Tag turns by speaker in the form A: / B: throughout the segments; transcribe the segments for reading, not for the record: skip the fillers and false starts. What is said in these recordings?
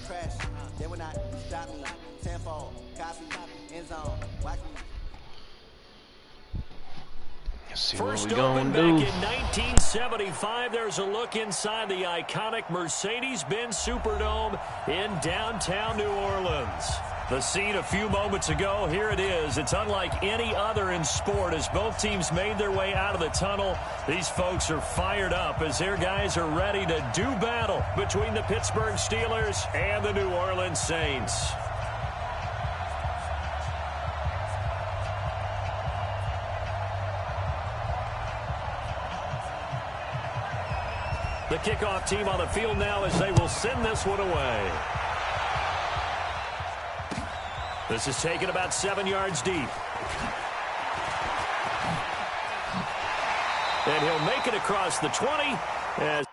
A: trash. They will not stop me. Tenfold, copy, end zone, watch me.
B: Let's see
C: First
B: what we
C: opened
B: gonna
C: back
B: do.
C: in 1975. There's a look inside the iconic Mercedes-Benz Superdome in downtown New Orleans. The scene a few moments ago, here it is. It's unlike any other in sport as both teams made their way out of the tunnel. These folks are fired up as their guys are ready to do battle between the Pittsburgh Steelers and the New Orleans Saints. The kickoff team on the field now as they will send this one away. This is taken about 7 yards deep. And he'll make it across the 20 as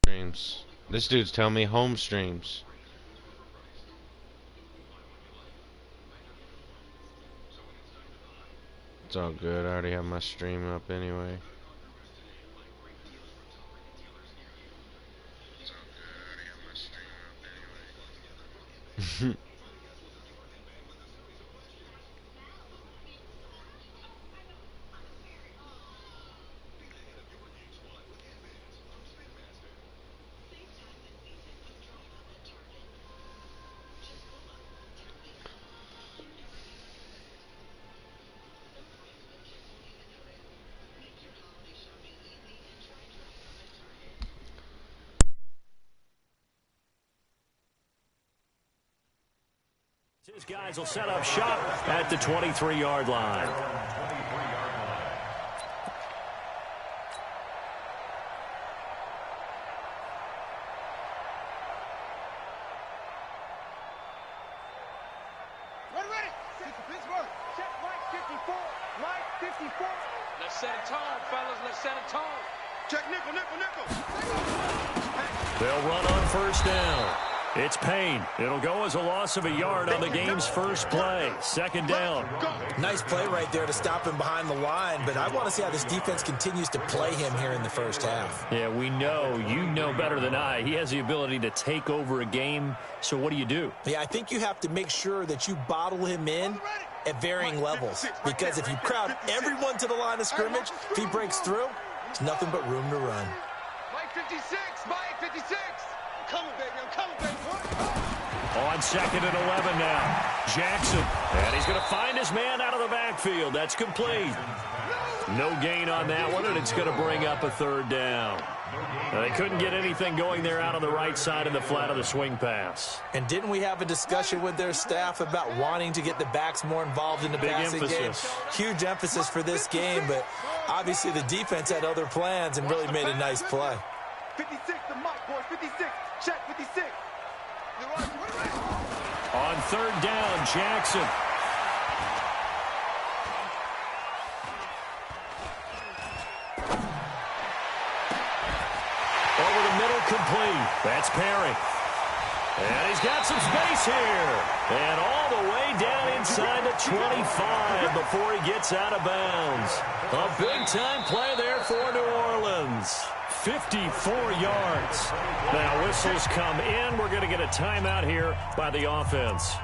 B: Streams. This dude's telling me home streams. It's all good. I already have my stream up anyway.
C: his guys will set up shop at the 23-yard line.
D: Ready. Pittsburgh. Check right 54. Right 54. Let's set a tone, fellas. Let's set a tone. Check nickel.
C: They'll run on first down. It's Payne. It'll go as a loss of a yard on the game's first play. Second down.
E: Nice play right there to stop him behind the line, but I want to see how this defense continues to play him here in the first half.
C: Yeah, we know. You know better than I. He has the ability to take over a game. So what do?
E: Yeah, I think you have to make sure that you bottle him in at varying levels, because if you crowd everyone to the line of scrimmage, if he breaks through, it's nothing but room to run.
D: Mike 56. I'm coming, baby.
C: On second and 11 now. Jackson. And he's going to find his man out of the backfield. That's complete. No gain on that one, and it's going to bring up a third down. They couldn't get anything going there out on the right side of the flat of the swing pass.
E: And didn't we have a discussion with their staff about wanting to get the backs more involved in the passing game? Huge emphasis for this game, but obviously the defense had other plans and really made a nice play.
D: 56 to Mike, boys. 56. Check 56.
C: On third down, Jackson. Over the middle, complete. That's Perry. And he's got some space here. And all the way down inside the 25 before he gets out of bounds. A big-time play there for New Orleans. 54 yards. Now whistles come in. We're going to get a timeout here by the offense.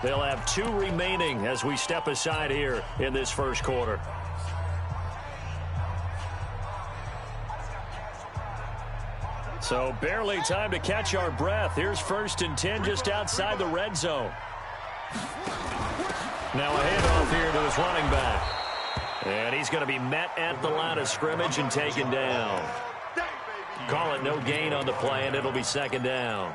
C: They'll have 2 remaining as we step aside here in this first quarter. So barely time to catch our breath. Here's 1st and 10 just outside the red zone. Now a handoff here to his running back. And he's going to be met at the line of scrimmage and taken down. Call it no gain on the play, and it'll be second down.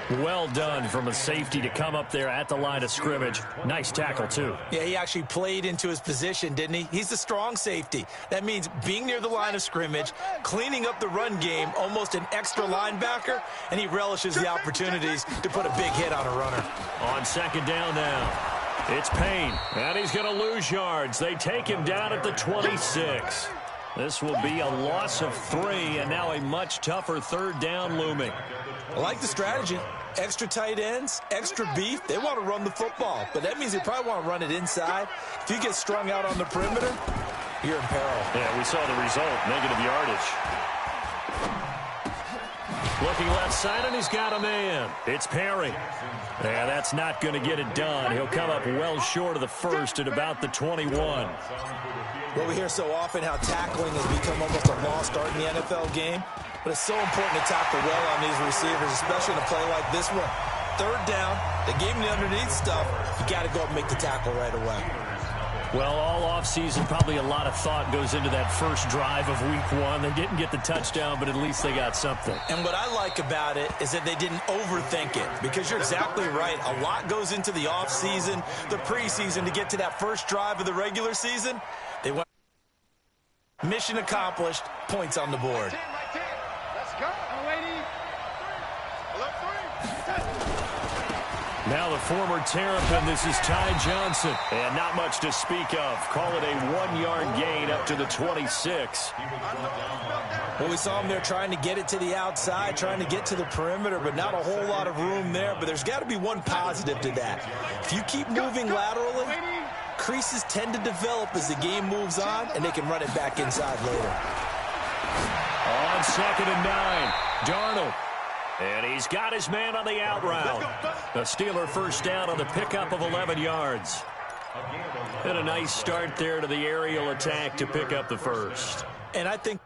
C: Well done from a safety to come up there at the line of scrimmage. Nice tackle, too.
E: Yeah, he actually played into his position, didn't he? He's a strong safety. That means being near the line of scrimmage, cleaning up the run game, almost an extra linebacker, and he relishes the opportunities to put a big hit on a runner.
C: On second down now. It's Payne, and he's going to lose yards. They take him down at the 26. This will be a loss of 3, and now a much tougher third down looming.
E: I like the strategy. Extra tight ends, extra beef. They want to run the football, but that means they probably want to run it inside. If you get strung out on the perimeter, you're in peril.
C: Yeah, we saw the result, negative yardage. Looking left side, and he's got a man. It's Perry. Yeah, that's not going to get it done. He'll come up well short of the first at about the 21.
E: Well, we hear so often how tackling has become almost a lost art in the NFL game. But it's so important to tackle well on these receivers, especially in a play like this one. Third down, they gave him the underneath stuff. You got to go up and make the tackle right away.
C: Well, all offseason, probably a lot of thought goes into that first drive of week 1. They didn't get the touchdown, but at least they got something.
E: And what I like about it is that they didn't overthink it, because you're exactly right. A lot goes into the offseason, the preseason, to get to that first drive of the regular season. They went mission accomplished, points on the board.
D: Let's go.
C: Now the former Terrapin, this is Ty Johnson. And not much to speak of. Call it a 1-yard gain up to the 26.
E: Well, we saw him there trying to get it to the outside, trying to get to the perimeter, but not a whole lot of room there. But there's got to be one positive to that. If you keep moving laterally, creases tend to develop as the game moves on, and they can run it back inside later.
C: On second and 9, Darnold. And he's got his man on the out route. The Steeler first down on the pickup of 11 yards. And a nice start there to the aerial attack to pick up the first.
E: And I think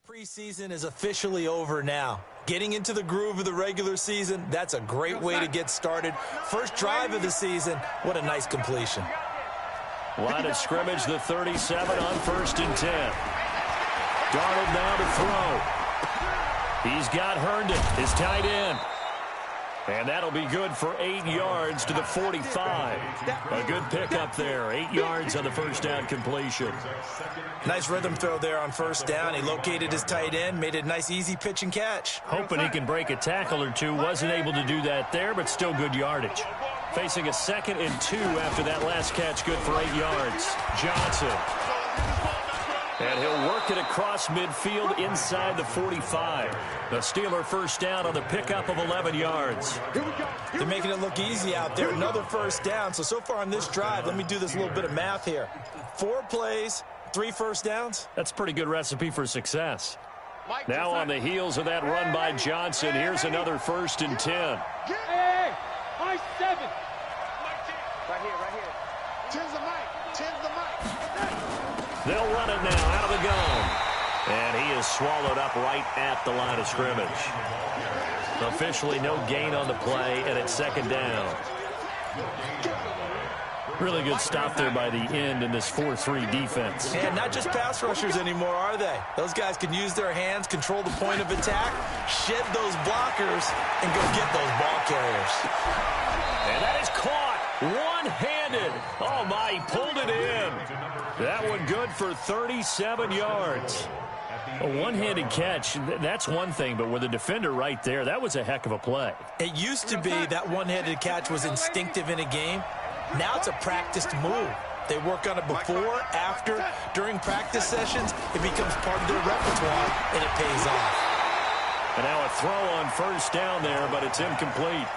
E: preseason is officially over now. Getting into the groove of the regular season, that's a great way to get started. First drive of the season, what a nice completion.
C: Line of scrimmage, the 37 on first and 10. Darnold now to throw. He's got Herndon, his tight end. And that'll be good for 8 yards to the 45. A good pickup there. 8 yards on the first down completion.
E: Nice rhythm throw there on first down. He located his tight end, made it a nice, easy pitch and catch.
C: Hoping he can break a tackle or two. Wasn't able to do that there, but still good yardage. Facing a 2nd and 2 after that last catch, good for 8 yards. Johnson. And he'll work it across midfield inside the 45. The Steeler first down on the pickup of 11 yards.
E: They're making it look easy out there. Another first down. So far on this drive, let me do this little bit of math here. 4 plays, 3 first downs.
C: That's a pretty good recipe for success. Now on the heels of that run by Johnson, here's another 1st and 10.
D: Hey, I 7. Right here. 10's the mic.
C: They'll run it now out of the gun. And he is swallowed up right at the line of scrimmage. Officially no gain on the play, and it's 2nd down. Really good stop there by the end in this 4-3 defense.
E: And not just pass rushers anymore, are they? Those guys can use their hands, control the point of attack, shed those blockers, and go get those ball carriers.
C: And that is caught one-handed. Oh, my, he pulled it in. That one good for 37 yards. A one-handed catch, that's one thing, but with a defender right there, that was a heck of a play.
E: It used to be that one-handed catch was instinctive in a game. Now it's a practiced move. They work on it before, after, during practice sessions. It becomes part of their repertoire, and it pays off.
C: And now a throw on first down there, but it's incomplete.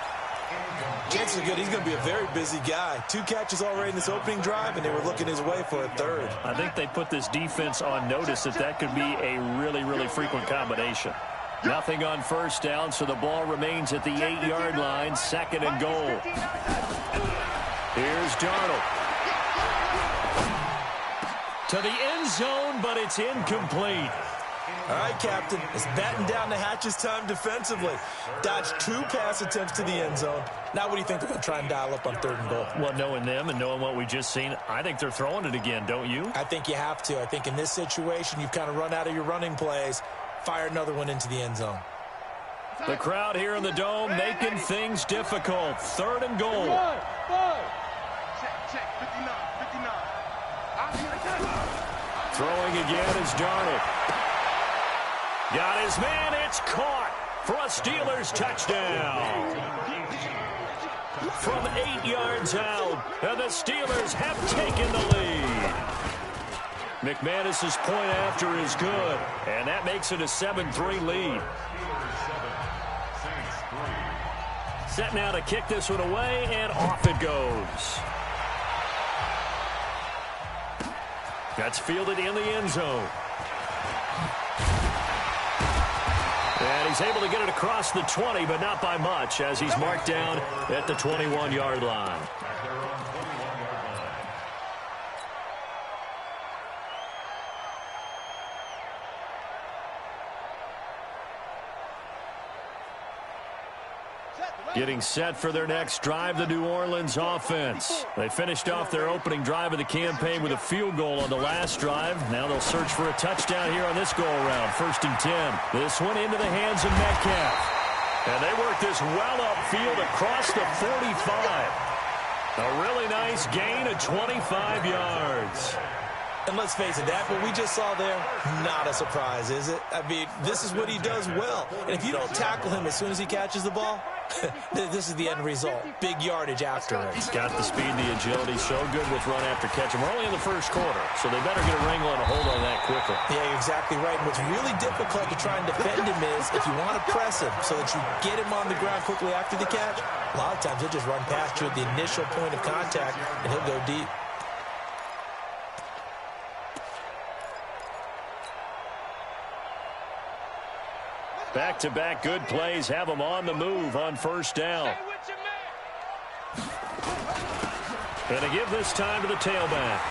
E: Chances are good he's going to be a very busy guy. 2 catches already in this opening drive, and they were looking his way for a third.
C: I think they put this defense on notice that could be a really, really frequent combination. Nothing on first down, so the ball remains at the 8-yard line, 2nd and goal. Here's Darnold. To the end zone, but it's incomplete.
E: All right, Captain. It's batten down the hatches time defensively. Dodged 2 pass attempts to the end zone. Now what do you think they're going to try and dial up on 3rd and goal?
C: Well, knowing them and knowing what we just seen, I think they're throwing it again, don't you?
E: I think you have to. I think in this situation, you've kind of run out of your running plays. Fire another one into the end zone.
C: The crowd here in the Dome making things difficult. 3rd and goal.
D: Check, 59.
C: Throwing again is Darnold. Got his man. It's caught for a Steelers touchdown. From 8 yards out, and the Steelers have taken the lead. McManus's point after is good, and that makes it a 7-3 lead. Set now to kick this one away, and off it goes. That's fielded in the end zone. And he's able to get it across the 20, but not by much, as he's marked down at the 21-yard line. Getting set for their next drive, the New Orleans offense. They finished off their opening drive of the campaign with a field goal on the last drive. Now they'll search for a touchdown here on this go-around. 1st and 10. This one into the hands of Metcalf. And they work this well upfield across the 45. A really nice gain of 25 yards.
E: And let's face it, that what we just saw there, not a surprise, is it? I mean, this is what he does well. And if you don't tackle him as soon as he catches the ball, this is the end result. Big yardage after it.
C: He's got the speed, the agility, so good with run after catch. And we're only in the 1st quarter, so they better get a wrangle and a hold on that quickly.
E: Yeah, you're exactly right. And what's really difficult to try and defend him is if you want to press him so that you get him on the ground quickly after the catch, a lot of times he'll just run past you at the initial point of contact, and he'll go deep.
C: Back-to-back good plays have them on the move on 1st down. And they give this time to the tailback.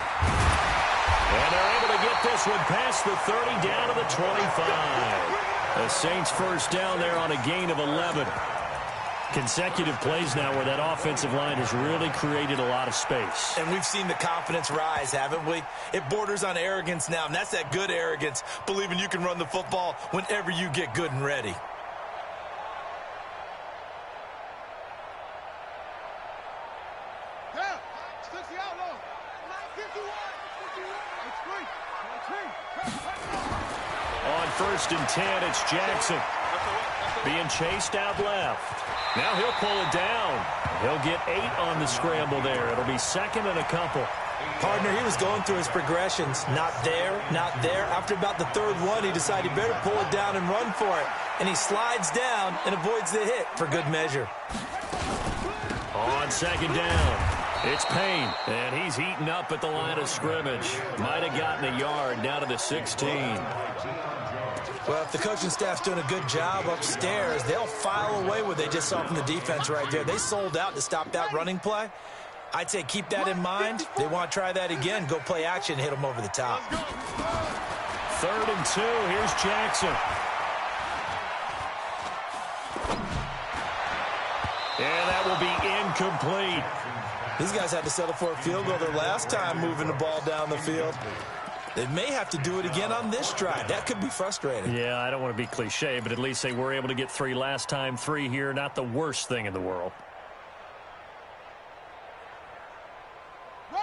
C: And they're able to get this one past the 30 down to the 25. The Saints 1st down there on a gain of 11. Consecutive plays now where that offensive line has really created a lot of space.
E: And we've seen the confidence rise, haven't we? It borders on arrogance now, and that's that good arrogance, believing you can run the football whenever you get good and ready.
C: On 1st and 10, it's Jackson. Being chased out left. Now he'll pull it down. He'll get 8 on the scramble there. It'll be 2nd and a couple.
E: Partner, he was going through his progressions. Not there, not there. After about the 3rd one, he decided he better pull it down and run for it. And he slides down and avoids the hit for good measure.
C: On 2nd down, it's Payne. And he's heating up at the line of scrimmage. Might have gotten a yard down to the 16.
E: Well, if the coaching staff's doing a good job upstairs, they'll file away what they just saw from the defense right there. They sold out to stop that running play. I'd say keep that in mind. They want to try that again. Go play action, hit them over the top.
C: 3rd and 2. Here's Jackson. And that will be incomplete.
E: These guys had to settle for a field goal their last time moving the ball down the field. They may have to do it again on this drive. That could be frustrating.
C: Yeah, I don't want to be cliche, but at least they were able to get 3 last time. 3 here, not the worst thing in the world.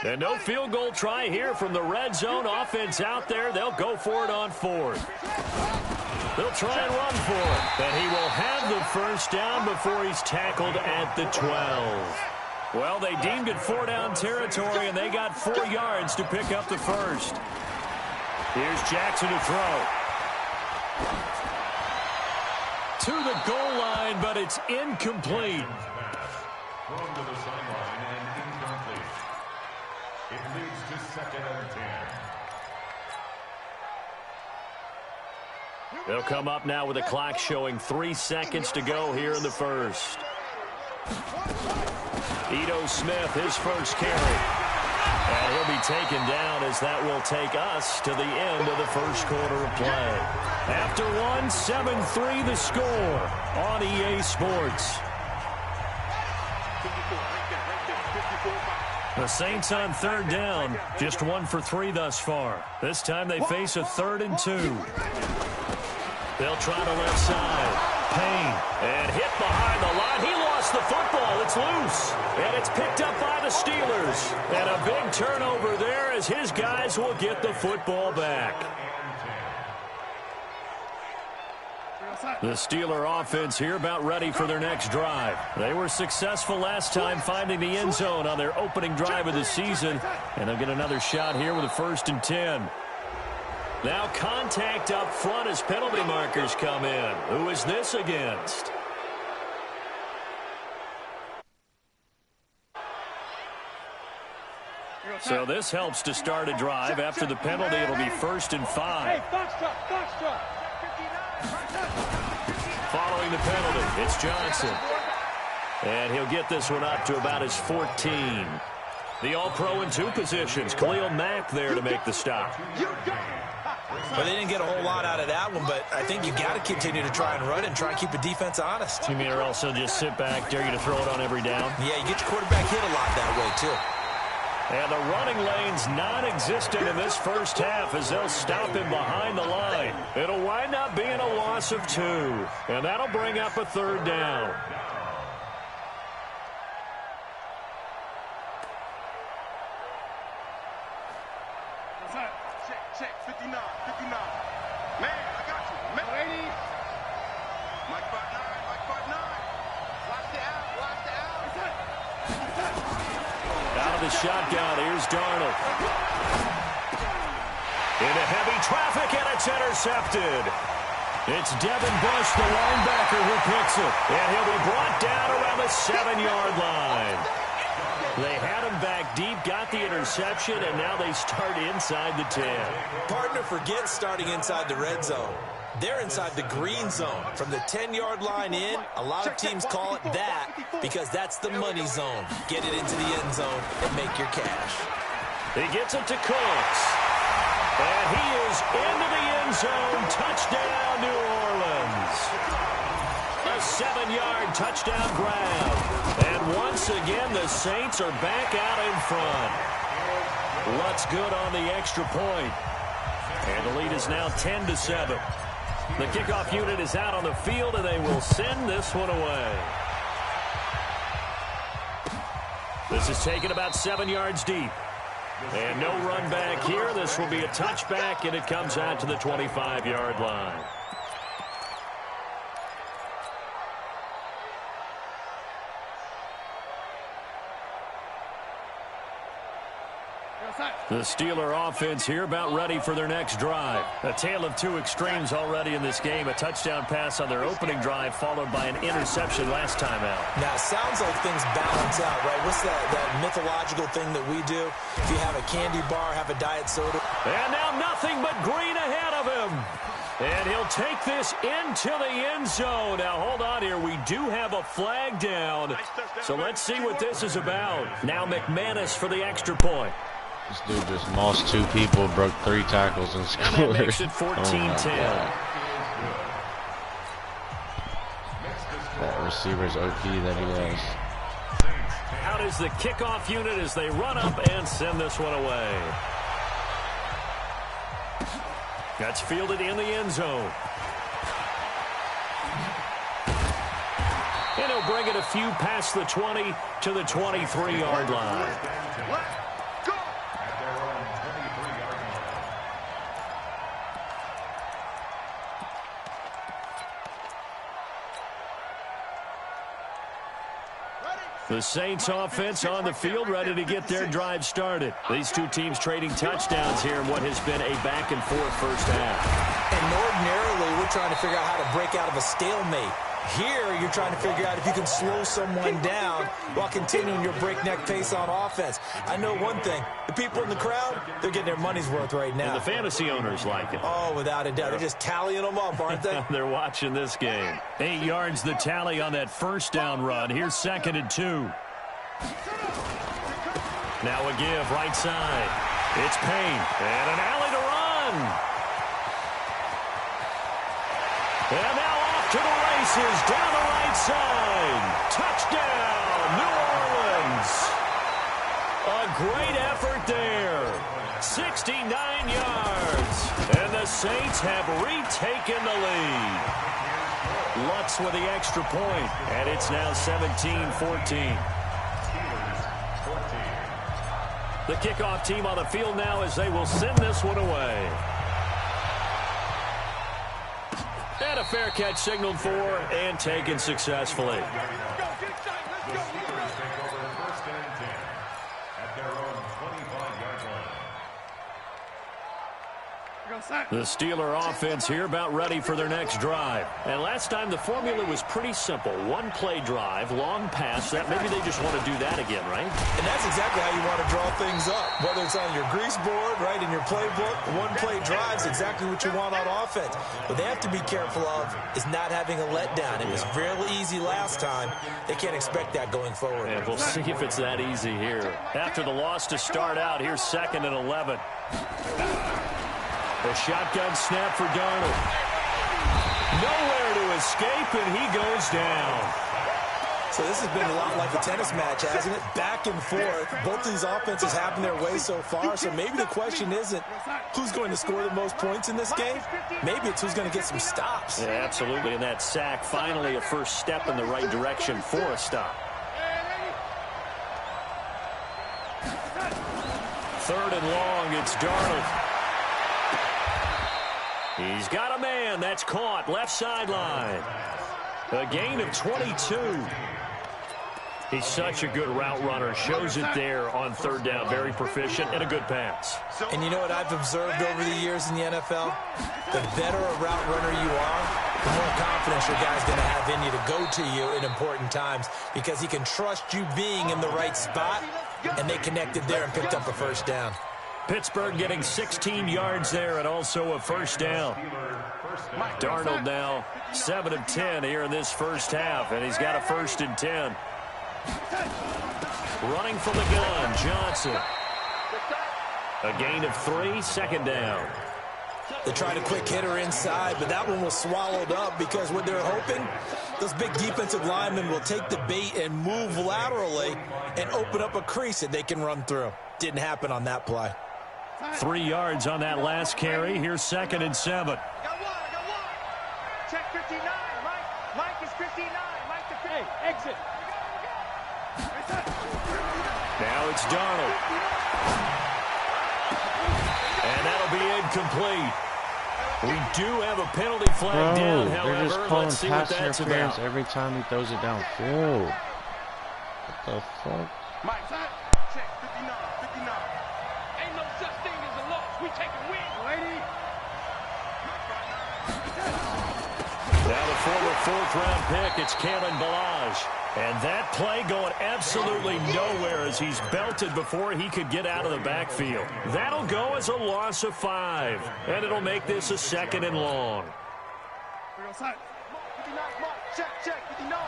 C: And no field goal try here from the red zone. Offense out there. They'll go for it on 4th. They'll try and run for it. And he will have the 1st down before he's tackled at the 12. Well, they deemed it 4-down territory, and they got 4 yards to pick up the 1st. Here's Jackson to throw. To the goal line, but it's incomplete.
F: Thrown to the sideline and incomplete. It leads to 2nd and 10.
C: They'll come up now with a clock showing 3 seconds to go here in the first. Ito Smith, his first carry. And he'll be taken down as that will take us to the end of the first quarter of play. After one, 7-3 the score on EA Sports. The Saints on 3rd down, just 1 for 3 thus far. This time they face a 3rd and 2. They'll try the left side. Payne, and hit behind the line. He lost the football. It's loose, and it's picked up by the Steelers. And a big turnover there as his guys will get the football back. The Steeler offense here about ready for their next drive. They were successful last time finding the end zone on their opening drive of the season, and they'll get another shot here with a 1st and 10. Now contact up front as penalty markers come in. Who is this against? So this helps to start a drive. After the penalty, it'll be 1st and 5. Following the penalty, it's Johnson. And he'll get this one up to about his 14. The All-Pro in 2 positions. Khalil Mack there to make the stop.
E: But they didn't get a whole lot out of that one, but I think you got to continue to try and run and try and keep the defense honest.
C: You mean or also just sit back, dare you to throw it on every down?
E: Yeah, you get your quarterback hit a lot that way, too.
C: And the running lane's non-existent in this first half as they'll stop him behind the line. It'll wind up being a loss of 2, and that'll bring up a 3rd down.
D: Check, 59. Man, I got you. Man. 80. Mike 5'9", Mike 5'9". Watch the out.
C: Out of the shotgun, here's Darnold. Into heavy traffic, and it's intercepted. It's Devin Bush, the linebacker, who picks it. And he'll be brought down around the 7-yard line. They had him back deep, got the interception, and now they start inside the 10.
E: Partner, forget starting inside the red zone. They're inside the green zone. From the 10-yard line in, a lot of teams call it that because that's the money zone. Get it into the end zone and make your cash.
C: He gets it to Cooks. And he is into the end zone. Touchdown, New Orleans. A 7-yard touchdown grab. And once again, the Saints are back out in front. What's good on the extra point? And the lead is now 10-7. The kickoff unit is out on the field, and they will send this one away. This is taken about 7 yards deep. And no run back here. This will be a touchback, and it comes out to the 25-yard line. The Steeler offense here about ready for their next drive. A tale of 2 extremes already in this game. A touchdown pass on their opening drive followed by an interception last time out.
E: Now, it sounds like things balance out, right? What's that mythological thing that we do? If you have a candy bar, have a diet soda.
C: And now nothing but green ahead of him. And he'll take this into the end zone. Now, hold on here. We do have a flag down. So let's see what this is about. Now McManus for the extra point.
B: This dude just mossed 2 people, broke 3 tackles, and scored.
C: And that makes it 14-10.
B: That receiver's OP that he has.
C: Out is the kickoff unit as they run up and send this one away. That's fielded in the end zone. And he'll bring it a few past the 20 to the 23-yard line. The Saints offense on the field ready to get their drive started. These 2 teams trading touchdowns here in what has been a back-and-forth first half.
E: And ordinarily, we're trying to figure out how to break out of a stalemate. Here, you're trying to figure out if you can slow someone down while continuing your breakneck pace on offense. I know one thing. The people in the crowd, they're getting their money's worth right now.
C: And the fantasy owners like it.
E: Oh, without a doubt. They're just tallying them up, aren't they?
C: They're watching this game. 8 yards the tally on that first down run. Here's 2nd and 2. Now a give right side. It's Payne. And an alley to run. And now off to the races down the right side. Touchdown, New Orleans. A great effort there. 69 yards. And the Saints have retaken the lead. Lutz with the extra point. And it's now 17-14. The kickoff team on the field now as they will send this one away. And a fair catch signaled for and taken successfully. The Steeler offense here about ready for their next drive. And last time the formula was pretty simple. One play drive, long pass. That maybe they just want to do that again, right?
E: And that's exactly how you want to draw things up. Whether it's on your grease board, right, in your playbook, one play drive's exactly what you want on offense. What they have to be careful of is not having a letdown. It was fairly easy last time. They can't expect that going forward.
C: And we'll see if it's that easy here. After the loss to start out, here's 2nd and 11. A shotgun snap for Darnold. Nowhere to escape, and he goes down.
E: So this has been a lot like a tennis match, hasn't it? Back and forth. Both these offenses having their way so far. So maybe the question isn't who's going to score the most points in this game. Maybe it's who's going to get some stops.
C: Yeah, absolutely. And that sack, finally a first step in the right direction for a stop. 3rd and long, it's Darnold. He's got a man. That's caught. Left sideline. A gain of 22. He's such a good route runner. Shows it there on 3rd down. Very proficient and a good pass.
E: And you know what I've observed over the years in the NFL? The better a route runner you are, the more confidence your guy's going to have in you to go to you in important times because he can trust you being in the right spot, and they connected there and picked up a first down.
C: Pittsburgh getting 16 yards there and also a first down. Darnold now 7 of 10 here in this first half, and he's got a 1st and 10. Running from the gun, Johnson. A gain of 3, 2nd down.
E: They tried a quick hitter inside, but that one was swallowed up because what they're hoping, those big defensive linemen will take the bait and move laterally and open up a crease that they can run through. Didn't happen on that play.
C: 3 yards on that last carry. Here's 2nd and 7.
G: I got one. Check 59. Mike is 59. Mike to 50. Hey, exit.
C: Now it's Darnold. And that'll be incomplete. We do have a penalty flag down, however.
B: They're just calling
C: Let's see what
B: pass
C: that's
B: interference
C: about.
B: every time he throws it downfield. What the fuck?
D: Mike, check 59.
G: Ain't no such thing as a loss. We take a win, lady.
C: Now the former 4th-round pick, it's Kalen Ballage. And that play going absolutely nowhere as he's belted before he could get out of the backfield. That'll go as a loss of 5. And it'll make this a 2nd and long.
D: We're on side. 59, Mark, check 59.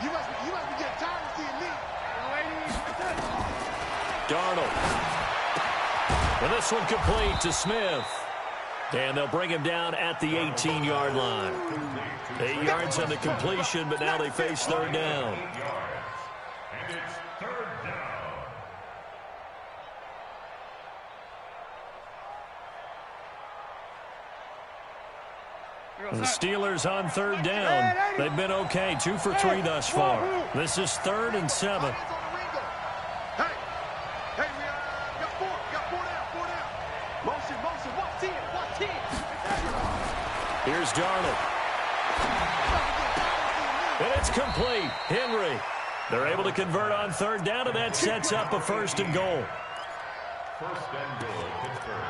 D: You must be getting tired of seeing me.
C: Darnold. And this one complete to Smith. And they'll bring him down at the 18-yard line. 8 yards on the completion, but now they face 3rd down.
F: And it's 3rd down.
C: The Steelers on 3rd down. They've been okay, 2 for 3 thus far. This is 3rd and 7.
D: Hey, we got 4 down. Motion, watch 10.
C: Here's Darnold. And it's complete. Henry. They're able to convert on 3rd down, and that sets up a 1st and goal.
F: 1st and goal, Pittsburgh.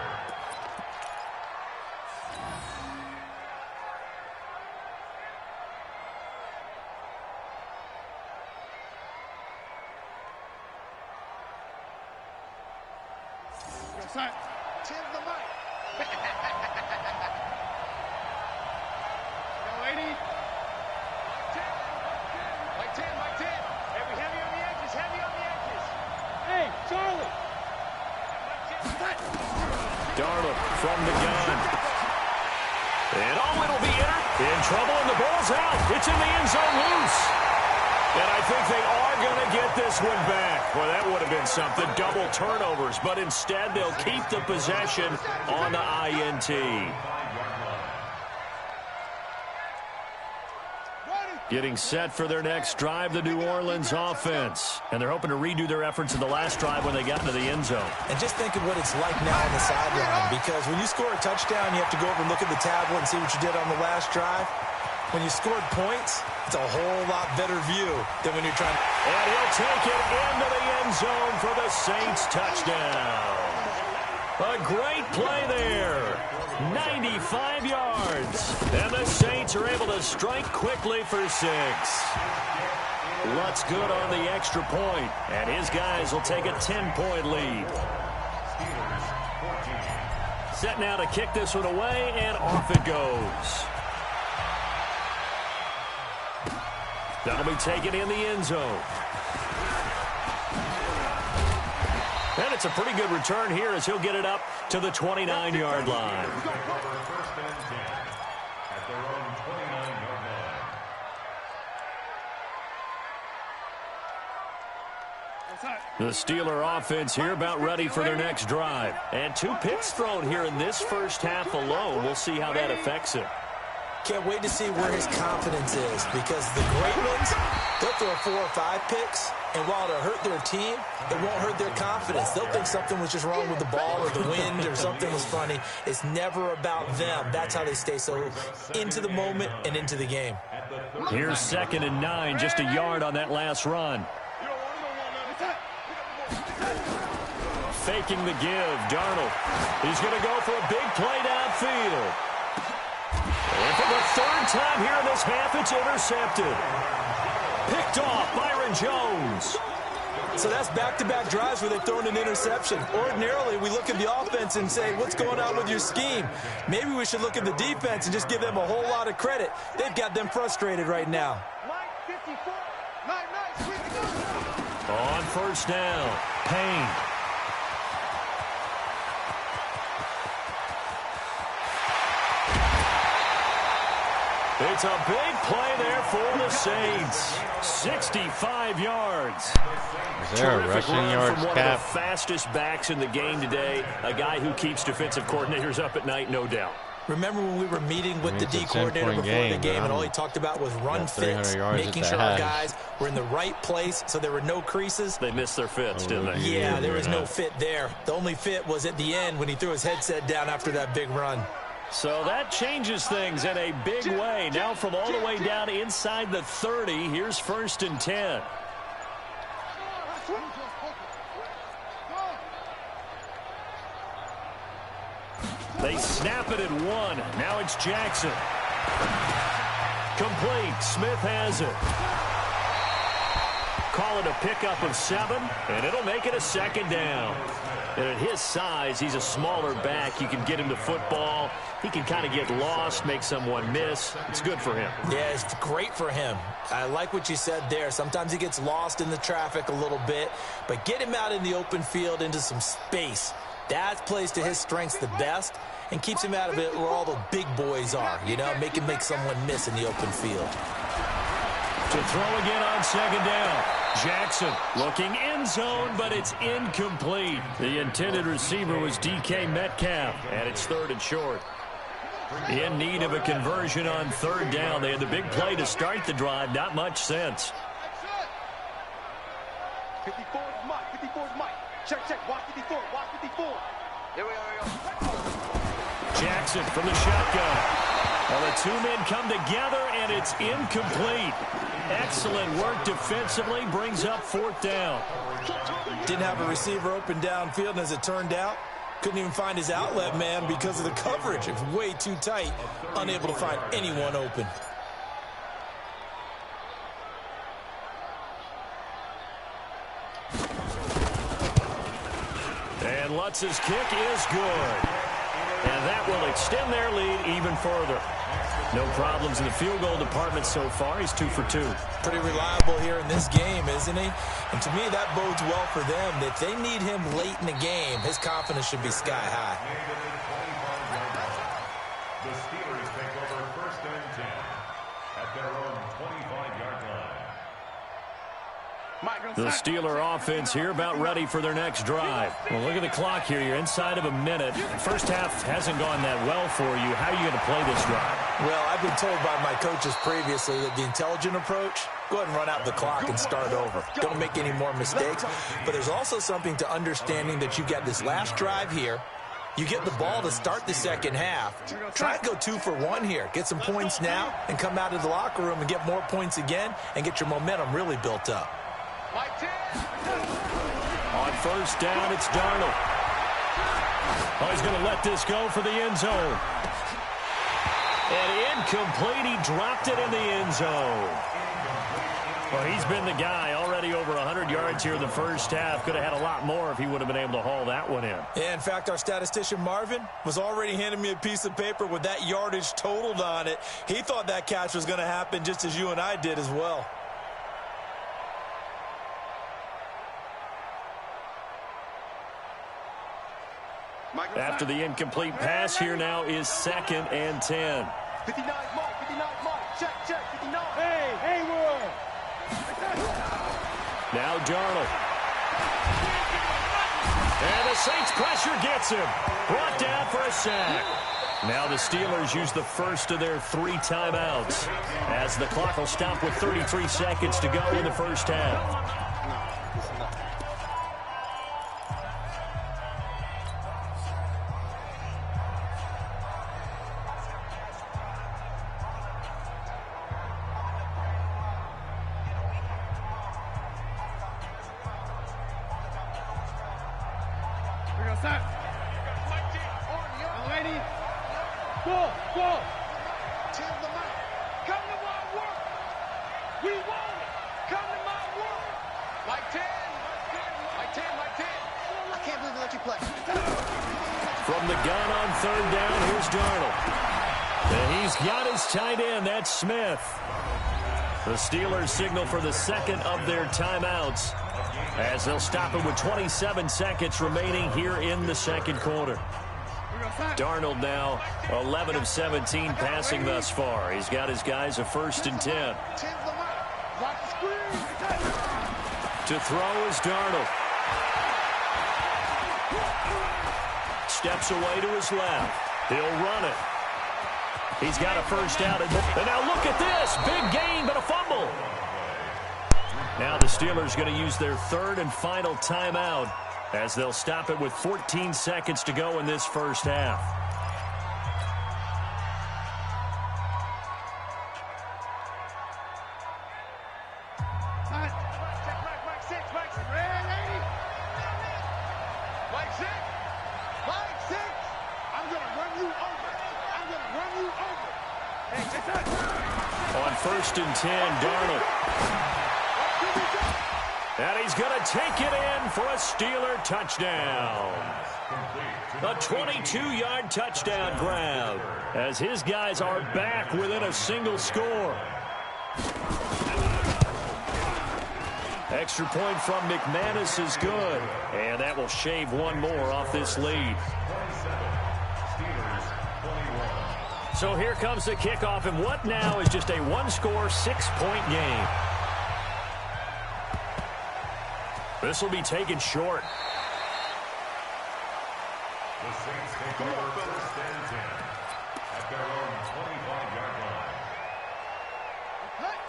D: Tim's the mic. Yo, lady. Mike 10, Mike 10.
G: Hey, we heavy on the edges, heavy on the edges. Hey, Charlie.
C: Darnold from the gun. And it'll be in trouble, and the ball's out. It's in the end zone loose. And I think they are going to get this one back. Well, that would have been something, double turnovers. But instead, they'll keep the possession on the INT. Getting set for their next drive, the New Orleans offense. And they're hoping to redo their efforts in the last drive when they got into the end zone.
E: And just think of what it's like now on the sideline, because when you score a touchdown, you have to go over and look at the tablet and see what you did on the last drive. When you scored points, it's a whole lot better view than when you're trying to...
C: And he'll take it into the end zone for the Saints touchdown. A great play there. 95 yards. And the Saints are able to strike quickly for 6. Lutz good on the extra point, and his guys will take a 10-point lead. Set now to kick this one away, and off it goes. That'll be taken in the end zone. And it's a pretty good return here as he'll get it up to the 29-yard line.
F: First and 10 at their own 29-yard line.
C: The Steeler offense here about ready for their next drive. And 2 picks thrown here in this first half alone. We'll see how that affects him.
E: Can't wait to see where his confidence is, because the great ones, they'll throw 4 or 5 picks, and while it'll hurt their team, it won't hurt their confidence. They'll think something was just wrong with the ball or the wind or something was funny. It's never about them. That's how they stay so into the moment and into the game.
C: Here's 2nd and 9, just a yard on that last run. Faking the give, Darnold. He's going to go for a big play downfield. And for the 3rd time here in this half, it's intercepted. Picked off Byron Jones.
E: So that's back-to-back drives where they've thrown an interception. Ordinarily, we look at the offense and say, what's going on with your scheme? Maybe we should look at the defense and just give them a whole lot of credit. They've got them frustrated right now.
G: Mike 54.
C: On first down, Payne. It's a big play there for the Saints. 65 yards.
B: Is there a rushing yards
C: from one
B: cap?
C: of the fastest backs in the game today. A guy who keeps defensive coordinators up at night, no doubt.
E: Remember when we were meeting with the
B: It's a
E: D coordinator
B: 10-point
E: before the
B: game,
E: game, and
B: but
E: all he talked about was run
B: got 300
E: fits,
B: yards
E: making
B: at
E: sure
B: the
E: our
B: hash.
E: guys were in the right place so there were no creases.
C: They missed their fits, didn't they?
E: Yeah, there was no
B: enough.
E: fit there. The only fit was at the end when he threw his headset down after that big run.
C: So that changes things in a big way. Now from all the way down inside the 30, here's 1st and 10. They snap it at 1. Now it's Jackson. Complete. Smith has it. Call it a pickup of 7, and it'll make it a 2nd down. And at his size, he's a smaller back. You can get him to football. He can kind of get lost, make someone miss. It's good for him.
E: Yeah, it's great for him. I like what you said there. Sometimes he gets lost in the traffic a little bit, but get him out in the open field into some space. That plays to his strengths the best and keeps him out of it where all the big boys are, you know, make him make someone miss in the open field.
C: To throw again on 2nd down. Jackson looking end zone, but it's incomplete. The intended receiver was DK Metcalf, and it's 3rd and short. In need of a conversion on 3rd down. They had the big play to start the drive. Not much sense.
G: 54 is Mike. 54 is Mike. Check. Watch 54. Watch 54. Here we go.
C: Jackson from the shotgun. Well, the 2 men come together, and it's incomplete. Excellent work defensively. Brings up 4th down.
E: Didn't have a receiver open downfield, and as it turned out, couldn't even find his outlet man because of the coverage. It was way too tight, unable to find anyone open. And
C: Bounces kick is good. And that will extend their lead even further. No problems in the field goal department so far. He's 2 for 2.
E: Pretty reliable here in this game, isn't he? And to me, that bodes well for them. If they need him late in the game, his confidence should be sky high.
F: The Steelers take over 1st and 10 at their own 25-yard line.
C: The Steeler offense here about ready for their next drive. Well, look at the clock here. You're inside of a minute. First half hasn't gone that well for you. How are you going to play this drive?
E: Well, I've been told by my coaches previously that the intelligent approach, go ahead and run out the clock and start over. Don't make any more mistakes. But there's also something to understanding that you got this last drive here. You get the ball to start the second half. Try and go 2 for 1 here. Get some points now and come out of the locker room and get more points again and get your momentum really built up.
C: On first down, it's Darnold. Oh, he's going to let this go for the end zone. And incomplete. He dropped it in the end zone. Well, he's been the guy. Already over 100 yards here in the first half. Could have had a lot more if he would have been able to haul that one in.
E: Yeah, in fact, our statistician Marvin was already handing me a piece of paper with that yardage totaled on it. He thought that catch was going to happen just as you and I did as well.
C: After the incomplete pass, here now is 2nd and 10.
G: 59 mark, 59 mark. Check, 59. Hey, Haywood.
C: Now Darnold. And the Saints pressure gets him. Brought down for a sack. Now the Steelers use the first of their 3 timeouts as the clock will stop with 33 seconds to go in the first half. From the gun on 3rd down, here's Darnold. And he's got his tight end, that's Smith. The Steelers signal for the 2nd of their timeouts as they'll stop it with 27 seconds remaining here in the 2nd quarter. Darnold now 11 of 17 passing thus far. He's got his guys a 1st and 10. To throw is Darnold. Steps away to his left. He'll run it. He's got a first down. And now look at this. Big gain, but a fumble. Now the Steelers going to use their 3rd and final timeout as they'll stop it with 14 seconds to go in this first half. On 1st and 10, Darnold. And he's going to take it in for a Steeler touchdown. A 22-yard touchdown grab as his guys are back within a single score. Extra point from McManus is good. And that will shave one more off this lead. So here comes the kickoff, and what now is just a one-score, 6-point game. This will be taken short.
F: The Saints take over 1st and 10 at their own 25-yard line.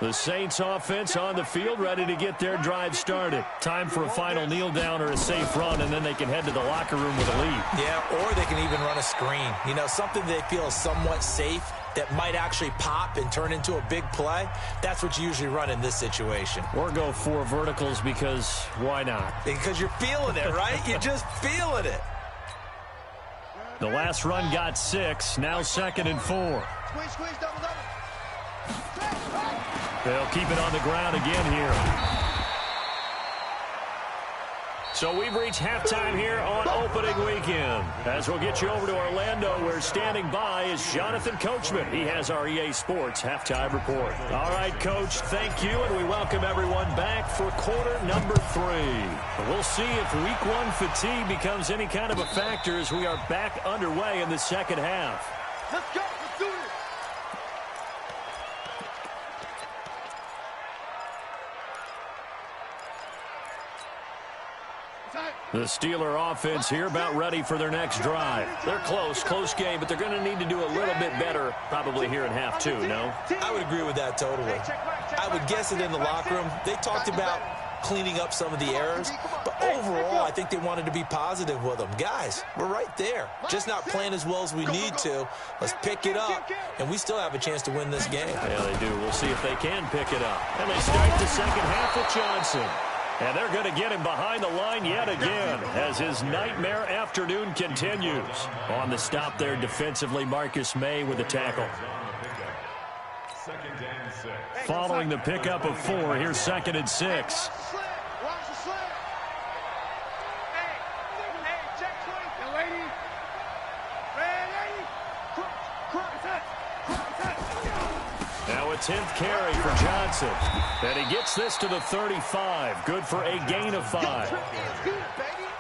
C: The Saints offense on the field, ready to get their drive started. Time for a final kneel down or a safe run, and then they can head to the locker room with a lead.
E: Yeah, or they can even run a screen. You know, something they feel is somewhat safe that might actually pop and turn into a big play. That's what you usually run in this situation.
C: Or go 4 verticals because why not?
E: Because you're feeling it, right? You're just feeling it.
C: The last run got 6, now 2nd and 4.
G: Squeeze, double.
C: They'll keep it on the ground again here. So we've reached halftime here on opening weekend. As we'll get you over to Orlando, where standing by is Jonathan Coachman. He has our EA Sports halftime report. All right, Coach, thank you, and we welcome everyone back for quarter number 3. We'll see if week 1 fatigue becomes any kind of a factor as we are back underway in the second half.
D: Let's go. Let's do this.
C: The Steeler offense here about ready for their next drive. They're close game, but they're going to need to do a little bit better probably here in half 2, no?
E: I would agree with that totally. I would guess it in the locker room. They talked about cleaning up some of the errors, but overall, I think they wanted to be positive with them. Guys, we're right there. Just not playing as well as we need to. Let's pick it up, and we still have a chance to win this game.
C: Yeah, they do. We'll see if they can pick it up. And they start the second half with Johnson. And they're going to get him behind the line yet again as his nightmare afternoon continues. On the stop there defensively, Marcus May with a tackle. Following the pickup of 4, here's 2nd and 6. Now a 10th carry for Johnson. And he gets this to the 35. Good for a gain of 5.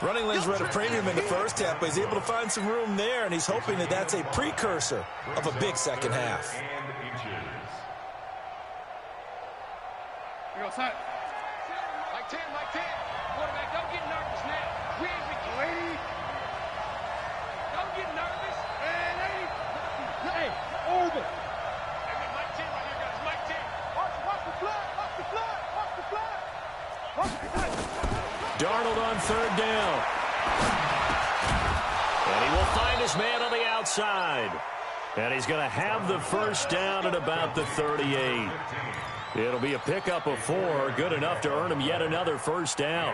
E: Running lanes were at a premium in the first half, but he's able to find some room there, and he's hoping that that's a precursor of a big second half.
D: We go, son. Like 10, like 10. Quarterback, don't get nervous now. We ain't beginning. Don't get nervous. And hey, over. Mike 10 right here, guys. Mike 10. Watch the flood. Watch the flood. Watch the flood. Watch the flood.
C: Darnold on 3rd down. And he will find his man on the outside. And he's going to have the first down at about the 38. It'll be a pickup of 4, good enough to earn him yet another first down.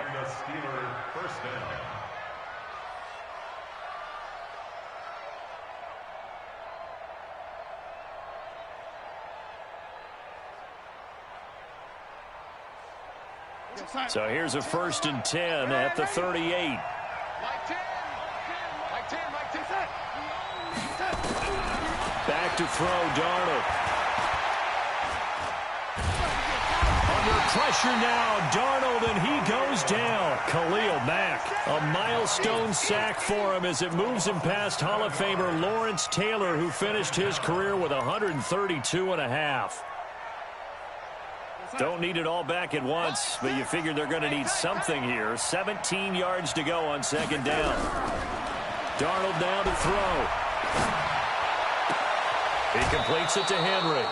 C: So here's a 1st and 10 at the 38.
D: Mike 10. Mike 10. Mike 10.
C: Back to throw, Darnold. Under pressure now, Darnold, and he goes down. Khalil Mack, a milestone sack for him as it moves him past Hall of Famer Lawrence Taylor, who finished his career with 132.5. Don't need it all back at once, but you figure they're going to need something here. 17 yards to go on 2nd down. Darnold down to throw. He completes it to Henry.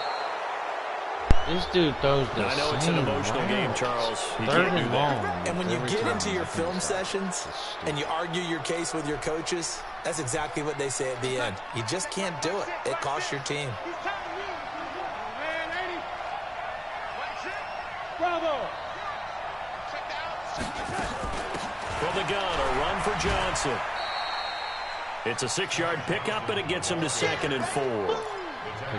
B: This dude throws the
C: I know it's an emotional game, Charles. You
B: 3rd
C: can't do
B: and
C: that.
B: long.
E: And when you get into your film sessions and you argue your case with your coaches, that's exactly what they say at the end. You just can't do it. It costs your team.
D: Bravo.
C: From the gun, a run for Johnson. It's a 6-yard pickup, and it gets him to 2nd and 4.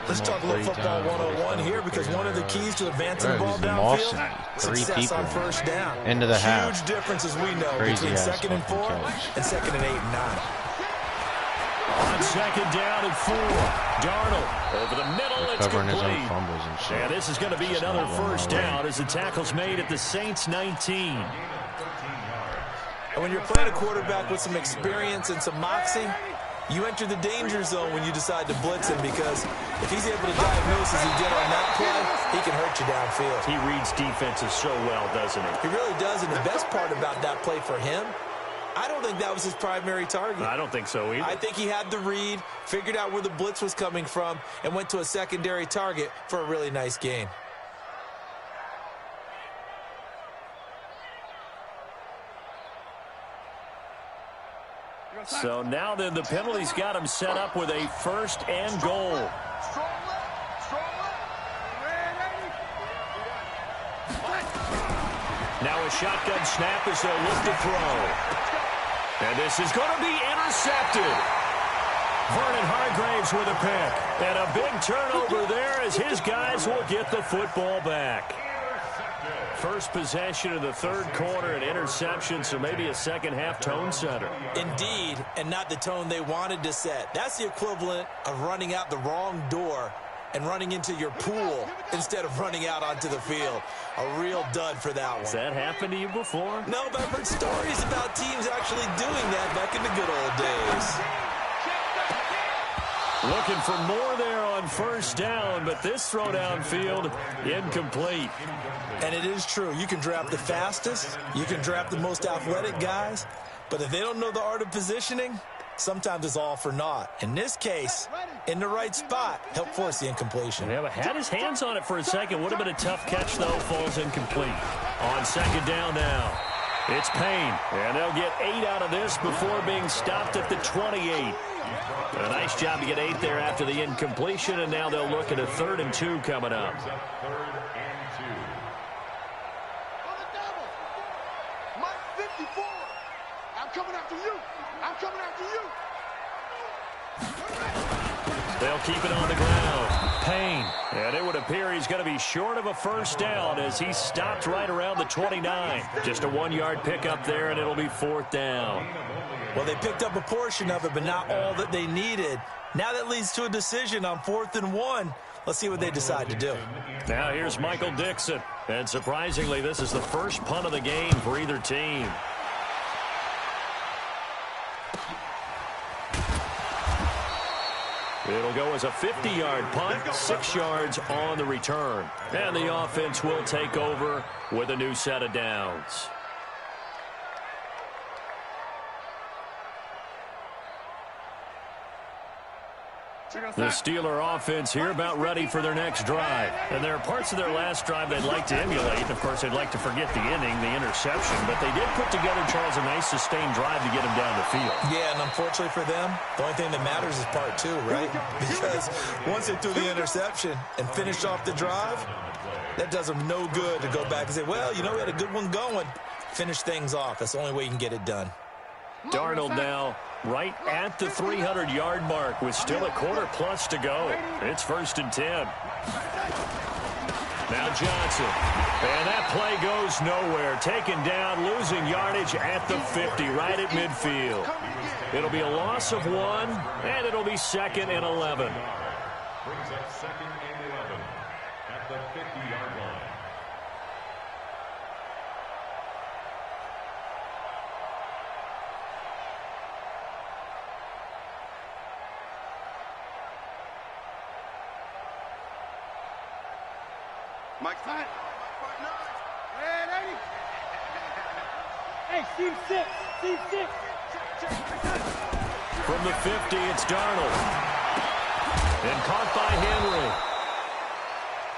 E: Let's talk a little football 101 here, because one of the keys to advancing the ball downfield, success on first down.
B: Into the half.
E: Huge difference, as we know, between 2nd and 4 and 2nd and 8 and 9.
C: On 2nd down and 4, Darnold over the middle. It's
B: Covering his own
C: complete.
B: fumbles and shit.
C: And this is going to be another first down as the tackle's made at the Saints 19.
E: And when you're playing a quarterback with some experience and some moxie, you enter the danger zone when you decide to blitz him, because if he's able to diagnose as he did on that play, he can hurt you downfield.
C: He reads defenses so well, doesn't he?
E: He really does, and the best part about that play for him, I don't think that was his primary target.
C: I don't think so either.
E: I think he had the read, figured out where the blitz was coming from, and went to a secondary target for a really nice gain.
C: So now then, the penalty's got him set up with a 1st and goal. Now a shotgun snap as they'll look to throw. And this is going to be intercepted. Vernon Hargraves with a pick. And a big turnover there as his guys will get the football back. First possession of the third quarter, an interception, so maybe a second-half tone setter.
E: Indeed, and not the tone they wanted to set. That's the equivalent of running out the wrong door and running into your pool instead of running out onto the field. A real dud for that one.
C: Has that happened to you before?
E: No, but I've heard stories about teams actually doing that back in the good old days.
C: Looking for more there on first down, but this throw downfield, incomplete.
E: And it is true. You can draft the fastest. You can draft the most athletic guys. But if they don't know the art of positioning, sometimes it's all for naught. In this case, in the right spot, helped force the incompletion.
C: Yeah, but had his hands on it for a second. Would have been a tough catch, though. Falls incomplete. On second down now, it's Payne. And they'll get 8 out of this before being stopped at the 28. A nice job to get 8 there after the incompletion, and now they'll look at a 3rd and 2 coming up.
D: Coming after you. I'm coming after you.
C: They'll keep it on the ground. Payne. And it would appear he's going to be short of a first down as he stopped right around the 29. Just a 1-yard pickup there, and it'll be 4th down.
E: Well, they picked up a portion of it, but not all that they needed. Now that leads to a decision on 4th and 1. Let's see what they decide to do.
C: Now here's Michael Dixon. And surprisingly, this is the first punt of the game for either team. It'll go as a 50-yard punt, 6 yards on the return. And the offense will take over with a new set of downs. The Steeler offense here about ready for their next drive. And there are parts of their last drive they'd like to emulate. Of course, they'd like to forget the inning, the interception. But they did put together, Charles, a nice sustained drive to get them down the field.
E: Yeah, and unfortunately for them, the only thing that matters is part 2, right? Because once they threw the interception and finished off the drive, that does them no good to go back and say, well, you know, we had a good one going. Finish things off. That's the only way you can get it done.
C: Darnold now right at the 300-yard mark with still a quarter plus to go. It's 1st and 10. Now Johnson. And that play goes nowhere. Taken down, losing yardage at the 50, right at midfield. It'll be a loss of 1, and it'll be 2nd and 11.
F: Brings up 2nd and 11 at the 50-yard line.
D: Mike's time. And 80. Hey, Steve 6. Steve 6.
C: From the 50, it's Darnold. And caught by Henry.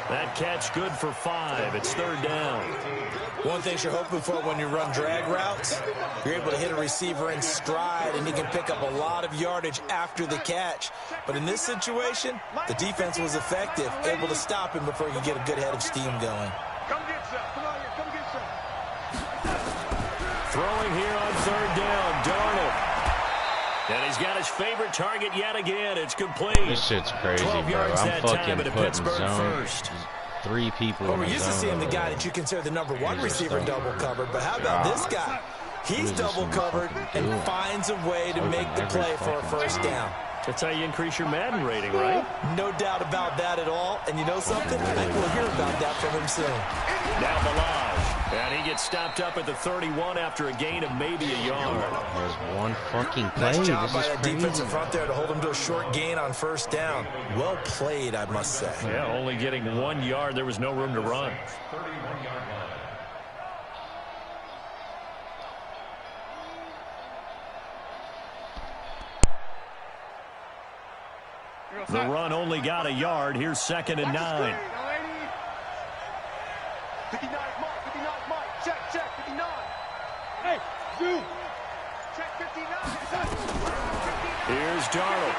C: That catch good for 5. It's 3rd down.
E: One thing you're hoping for when you run drag routes, you're able to hit a receiver in stride, and he can pick up a lot of yardage after the catch. But in this situation, the defense was effective, able to stop him before he could get a good head of steam going.
D: Come get some. Come on here. Come get some.
C: Throwing here on 3rd down, Darnold. And he's got his favorite target yet again. It's complete.
B: This shit's crazy,
C: 12
B: bro.
C: yards
B: I'm
C: that
B: fucking
C: time at a
B: putting
C: Pittsburgh
B: zone.
C: first.
B: 3 people
E: Well,
B: in
E: we're
B: the
E: used to
B: zone
E: seeing the
B: over
E: guy
B: there.
E: that you consider the number 1
B: Jesus,
E: receiver
B: don't.
E: double covered. But how about this guy? He's
B: What is this
E: double covered
B: motherfucker
E: and
B: doing?
E: finds a way to
B: Open
E: make the
B: every
E: play for a
B: fucking
E: first
B: time.
E: down.
C: That's how you increase your Madden rating, right?
E: No doubt about that at all. And you know something? I think we'll hear about that from him soon.
C: Now Balaj. And he gets stopped up at the 31 after a gain of maybe a yard.
B: There's one fucking play.
E: Nice job
B: This
E: by
B: is
E: that
B: crazy.
E: defensive front there to hold him to a short gain on first down. Well played, I must say.
C: Yeah, only getting 1 yard. There was no room to run.
F: 31-yard line.
C: The run only got a yard. Here's 2nd and 9.
D: 59, Mike. Check, 59. Hey, zoom. Check 59.
C: Here's Darnold.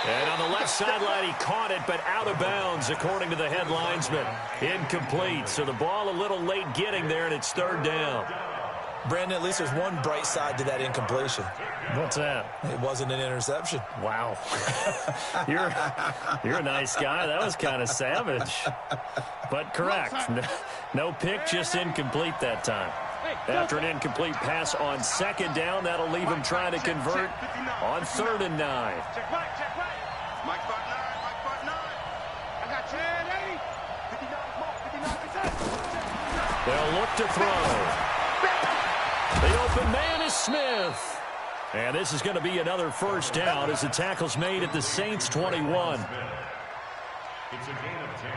C: And on the left sideline, he caught it, but out of bounds, according to the head linesman. Incomplete. So the ball a little late getting there, and it's 3rd down.
E: Brandon, at least there's one bright side to that incompletion.
C: What's that?
E: It wasn't an interception.
C: Wow. You're a nice guy. That was kind of savage. But correct. No pick, just incomplete that time. After an incomplete pass on second down, that'll leave him trying to convert on 3rd and 9.
G: Check right, check right. Mike spot 9, Mike spot 9. I got 10, 80. 59,
C: They'll look to throw. The open man is Smith. And this is going to be another first down as the tackle's made at the Saints 21.
F: It's a gain of 10.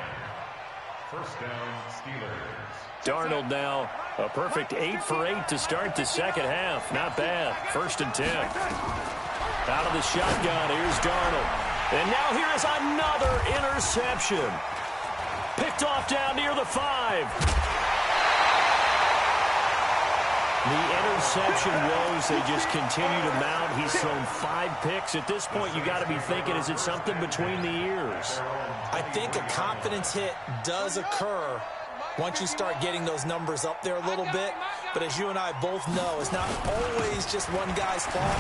F: First down, Steelers.
C: Darnold now a perfect 8 for 8 to start the second half. Not bad. 1st and 10. Out of the shotgun, here's Darnold. And now here is another interception. Picked off down near the 5. The interception woes, they just continue to mount. He's thrown 5 picks. At this point, you got to be thinking, is it something between the ears?
E: I think a confidence hit does occur once you start getting those numbers up there a little bit. But as you and I both know, it's not always just one guy's fault.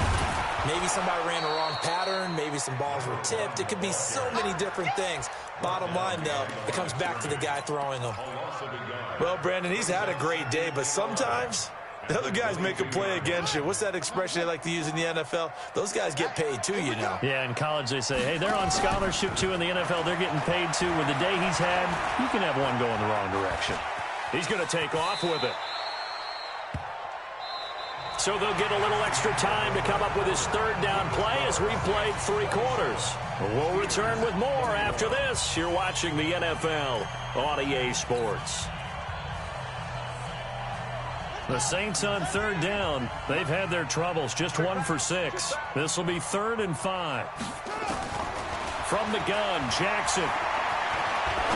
E: Maybe somebody ran the wrong pattern. Maybe some balls were tipped. It could be so many different things. Bottom line, though, it comes back to the guy throwing them.
H: Well, Brandon, he's had a great day, but sometimes the other guys make a play against you. What's that expression they like to use in the NFL? Those guys get paid too, you know.
C: Yeah, in college they say, hey, they're on scholarship too. In the NFL, they're getting paid too. With the day he's had, you can have one going the wrong direction. He's going to take off with it. So they'll get a little extra time to come up with his 3rd down play as we played 3 quarters. We'll return with more after this. You're watching the NFL on EA Sports. The Saints on 3rd down. They've had their troubles. Just 1 for 6. This will be 3rd and 5. From the gun, Jackson.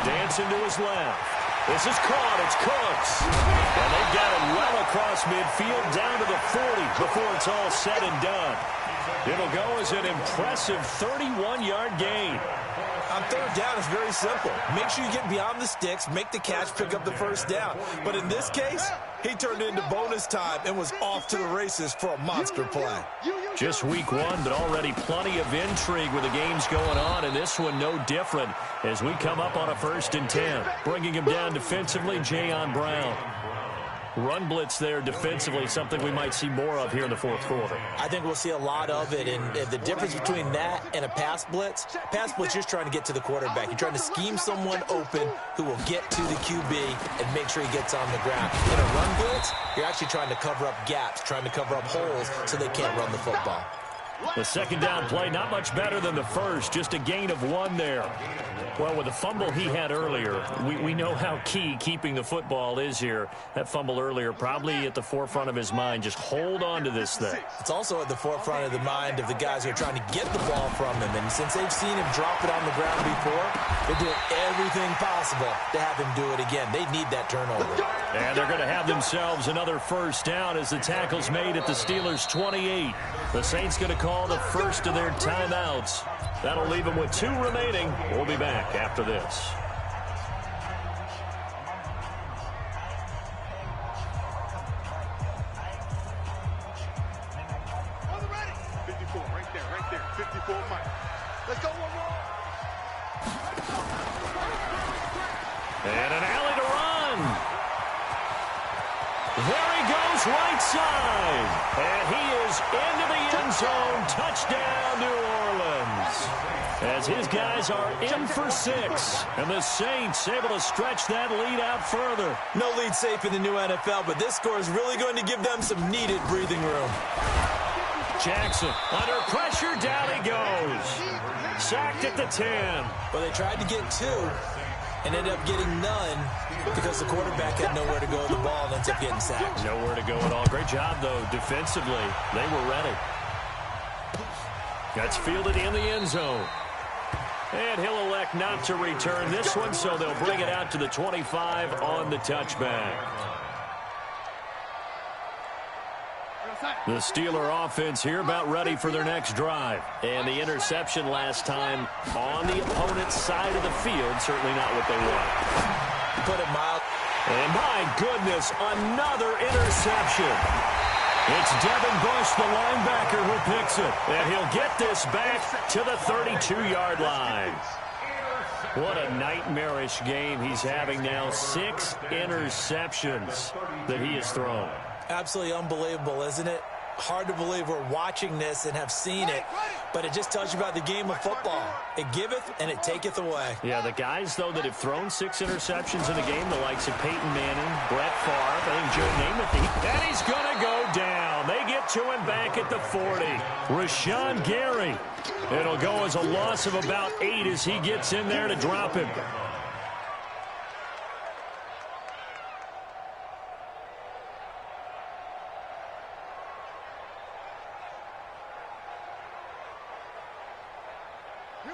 C: Dancing to his left. This is caught. It's Cooks. And they've got him well across midfield down to the 40 before it's all said and done. It'll go as an impressive 31-yard gain.
H: On 3rd down, it's very simple. Make sure you get beyond the sticks, make the catch, pick up the first down. But in this case, he turned it into bonus time and was off to the races for a monster play.
C: Just week 1, but already plenty of intrigue with the games going on, and this one no different as we come up on a 1st and 10. Bringing him down defensively, Jayon Brown. Run blitz there defensively, something we might see more of here in the 4th quarter.
E: I think we'll see a lot of it, and the difference between that and a pass blitz, you're just trying to get to the quarterback. You're trying to scheme someone open who will get to the QB and make sure he gets on the ground. In a run blitz, you're actually trying to cover up gaps, trying to cover up holes so they can't run the football.
C: The 2nd down play, not much better than the first, just a gain of 1 there. Well, with the fumble he had earlier, we know how key keeping the football is here. That fumble earlier probably at the forefront of his mind. Just hold on to this thing.
E: It's also at the forefront of the mind of the guys who are trying to get the ball from him. And since they've seen him drop it on the ground before, they're doing everything possible to have him do it again. They need that turnover.
C: And they're going to have themselves another first down as the tackle's made at the Steelers' 28. The Saints going to call the first of their timeouts. That'll leave them with 2 remaining. We'll be back after this.
D: On the ready. 54, right there. 54, Mike. Let's go, one more.
C: And an alley to run. There he goes, right side. And he is into the end zone. Touchdown, New Orleans. As his guys are in for 6. And the Saints able to stretch that lead out further.
H: No lead safe in the new NFL, but this score is really going to give them some needed breathing room.
C: Jackson under pressure, down he goes. Sacked at the 10.
E: Well, they tried to get 2 and ended up getting none because the quarterback had nowhere to go with the ball and ends up getting sacked.
C: Nowhere to go at all. Great job, though, defensively. They were ready. That's fielded in the end zone. And he'll elect not to return this one, so they'll bring it out to the 25 on the touchback. The Steeler offense here about ready for their next drive. And the interception last time on the opponent's side of the field, certainly not what they want.
E: Put it mild.
C: And my goodness, another interception. It's Devin Bush, the linebacker, who picks it. And he'll get this back to the 32-yard line. What a nightmarish game he's having now. 6 interceptions that he has thrown.
E: Absolutely unbelievable, isn't it? Hard to believe we're watching this and have seen it, but it just tells you about the game of football. It giveth and it taketh away.
C: Yeah, the guys, though, that have thrown 6 interceptions in a game, the likes of Peyton Manning, Brett Favre, I think Joe Namath, and he's going to go down. They get to him back at the 40. Rashawn Gary. It'll go as a loss of about 8 as he gets in there to drop him.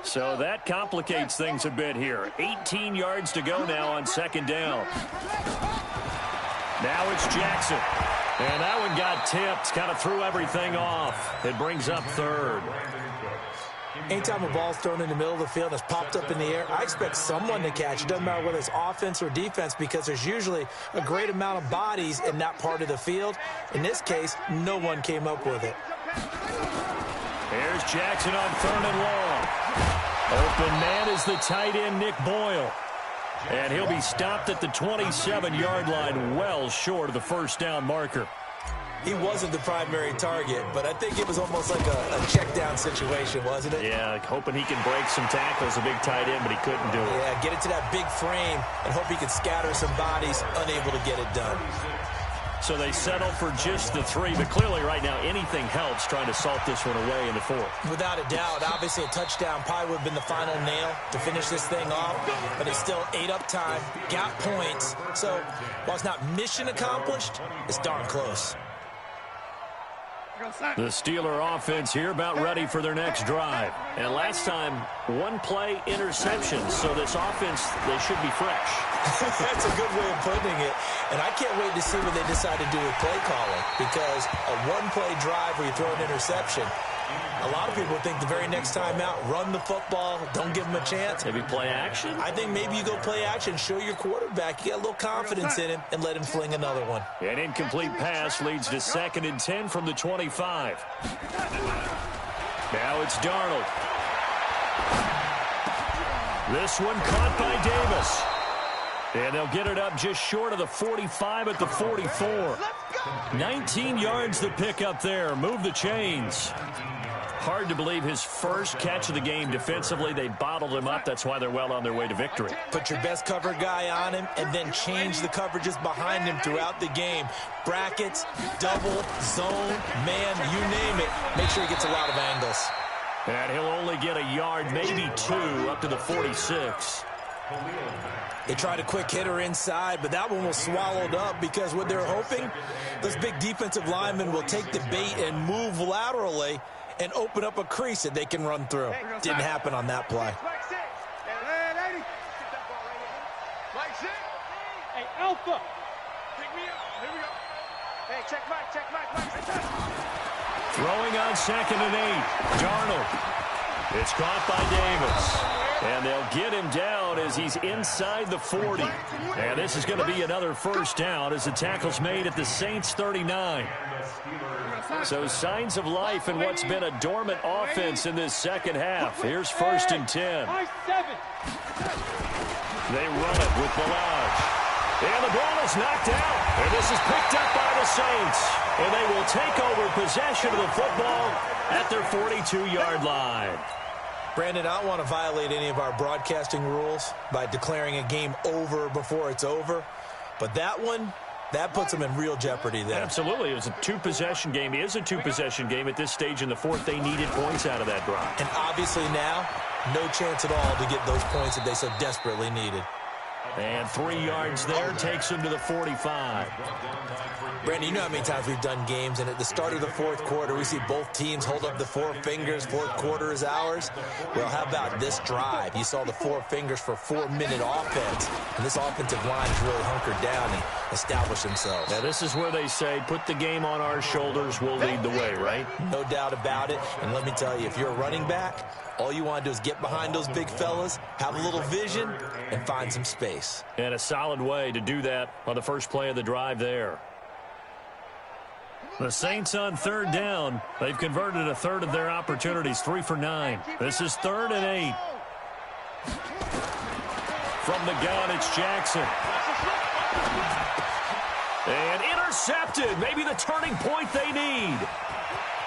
C: So that complicates things a bit here. 18 yards to go now on second down. Now it's Jackson. And that one got tipped, kind of threw everything off. It brings up third.
E: Anytime a ball's thrown in the middle of the field and it's popped up in the air, I expect someone to catch. It doesn't matter whether it's offense or defense, because there's usually a great amount of bodies in that part of the field. In this case, no one came up with it.
C: Here's Jackson on 3rd and long. Open man is the tight end, Nick Boyle. And he'll be stopped at the 27-yard line, well short of the first down marker.
E: He wasn't the primary target, but I think it was almost like a check-down situation, wasn't it?
C: Yeah, hoping he can break some tackles, a big tight end, but he couldn't do it.
E: Yeah, get it to that big frame and hope he can scatter some bodies, unable to get it done.
C: So they settle for just the 3, but clearly right now anything helps trying to salt this one away in the 4th.
E: Without a doubt, obviously a touchdown probably would have been the final nail to finish this thing off, but it still ate up time, got points. So while it's not mission accomplished, it's darn close.
C: The Steeler offense here about ready for their next drive. And last time, 1-play interception. So this offense, they should be fresh.
E: That's a good way of putting it. And I can't wait to see what they decide to do with play calling, because a 1-play drive where you throw an interception, a lot of people think the very next time out, run the football, don't give them a chance.
C: Maybe play action?
E: I think maybe you go play action, show your quarterback you got a little confidence in him, and let him fling another one.
C: An incomplete pass leads to 2nd and 10 from the 25. Now it's Darnold. This one caught by Davis. And they'll get it up just short of the 45 at the 44. 19 yards to pick up there. Move the chains. Hard to believe his first catch of the game defensively. They bottled him up. That's why they're well on their way to victory.
E: Put your best cover guy on him and then change the coverages behind him throughout the game. Brackets, double, zone, man, you name it. Make sure he gets a lot of angles.
C: And he'll only get a yard, maybe 2, up to the 46.
E: They tried a quick hitter inside, but that one was swallowed up because what they're hoping, those big defensive linemen will take the bait and move laterally and open up a crease that they can run through. Didn't happen on that play.
D: Hey, Alpha. Pick me up. Here we go.
G: Hey, check Mike.
C: Throwing on 2nd and 8. Darnold. It's caught by Davis. And they'll get him down as he's inside the 40. And this is going to be another first down as the tackle's made at the Saints 39. So signs of life in what's been a dormant offense in this second half. Here's 1st and 10. They run it with Ballage. And the ball is knocked out. And this is picked up by the Saints. And they will take over possession of the football at their 42-yard line.
E: Brandon, I don't want to violate any of our broadcasting rules by declaring a game over before it's over. But that one, that puts them in real jeopardy there.
C: Absolutely. It was a 2-possession game. It is a 2-possession game at this stage in the 4th. They needed points out of that drive.
E: And obviously now, no chance at all to get those points that they so desperately needed.
C: And 3 yards there takes him to the 45.
E: Brandon, you know how many times we've done games, and at the start of the 4th quarter, we see both teams hold up the 4 fingers, 4th quarter is ours. Well, how about this drive? You saw the 4 fingers for 4-minute offense, and this offensive line is really hunkered down. And establish themselves.
C: Now, this is where they say, put the game on our shoulders, we'll lead the way, right?
E: No doubt about it. And let me tell you, if you're a running back, all you want to do is get behind those big fellas, have a little vision, and find some space.
C: And a solid way to do that on the first play of the drive there. The Saints on third down. They've converted a third of their opportunities, 3 for 9. This is 3rd and 8. From the gun, it's Jackson. And intercepted. Maybe the turning point they need.